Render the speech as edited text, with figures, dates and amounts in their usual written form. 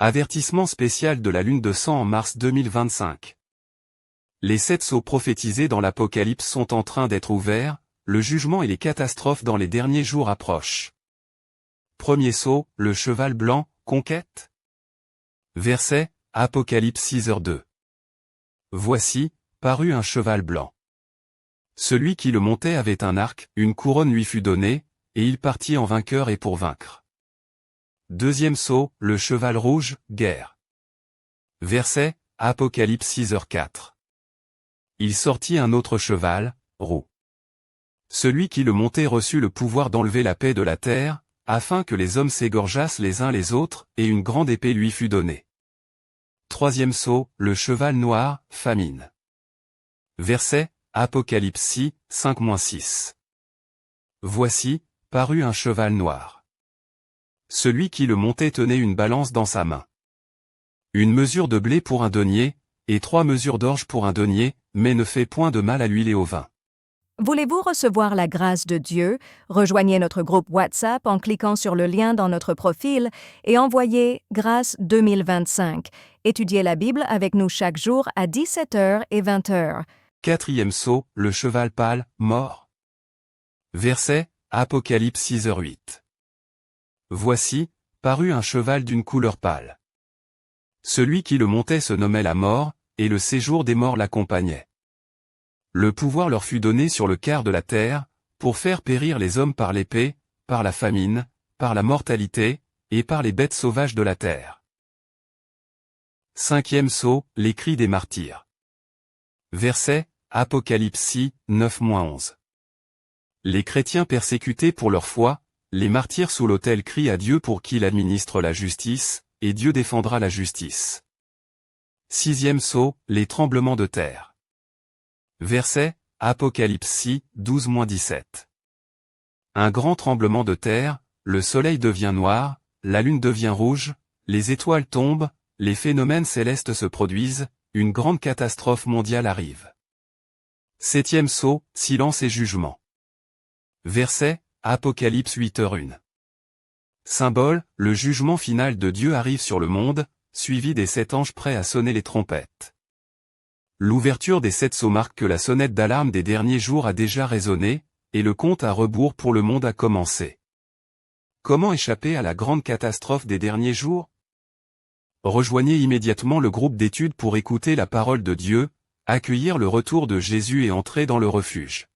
Avertissement spécial de la lune de sang en mars 2025. Les 7 sceaux prophétisés dans l'Apocalypse sont en train d'être ouverts, le jugement et les catastrophes dans les derniers jours approchent. Premier sceau, le cheval blanc, conquête. Verset, Apocalypse 6h2. Voici, parut un cheval blanc. Celui qui le montait avait un arc, une couronne lui fut donnée, et il partit en vainqueur et pour vaincre. Deuxième sceau, le cheval rouge, guerre. Verset, Apocalypse 6h4. Il sortit un autre cheval, roux. Celui qui le montait reçut le pouvoir d'enlever la paix de la terre, afin que les hommes s'égorgeassent les uns les autres, et une grande épée lui fut donnée. Troisième sceau, le cheval noir, famine. Verset, Apocalypse 6, 5-6. Voici, parut un cheval noir. Celui qui le montait tenait une balance dans sa main. Une mesure de blé pour un denier, et 3 mesures d'orge pour un denier, mais ne fait point de mal à l'huile et au vin. Voulez-vous recevoir la grâce de Dieu? Rejoignez notre groupe WhatsApp en cliquant sur le lien dans notre profil et envoyez « Grâce 2025 ». Étudiez la Bible avec nous chaque jour à 17h et 20h. Quatrième sceau, le cheval pâle, mort. Verset, Apocalypse 6h8. Voici, parut un cheval d'une couleur pâle. Celui qui le montait se nommait la mort, et le séjour des morts l'accompagnait. Le pouvoir leur fut donné sur le quart de la terre, pour faire périr les hommes par l'épée, par la famine, par la mortalité, et par les bêtes sauvages de la terre. Cinquième sceau, les cris des martyrs. Verset, Apocalypse 6, 9-11. Les chrétiens persécutés pour leur foi, les martyrs sous l'autel crient à Dieu pour qu'il administre la justice, et Dieu défendra la justice. Sixième sceau, les tremblements de terre. Verset, Apocalypse 6, 12-17. Un grand tremblement de terre, le soleil devient noir, la lune devient rouge, les étoiles tombent, les phénomènes célestes se produisent, une grande catastrophe mondiale arrive. Septième sceau, silence et jugement. Verset, Apocalypse 8h1. Symbole, le jugement final de Dieu arrive sur le monde, suivi des 7 anges prêts à sonner les trompettes. L'ouverture des 7 sceaux marque que la sonnette d'alarme des derniers jours a déjà résonné, et le compte à rebours pour le monde a commencé. Comment échapper à la grande catastrophe des derniers jours? Rejoignez immédiatement le groupe d'études pour écouter la parole de Dieu, accueillir le retour de Jésus et entrer dans le refuge.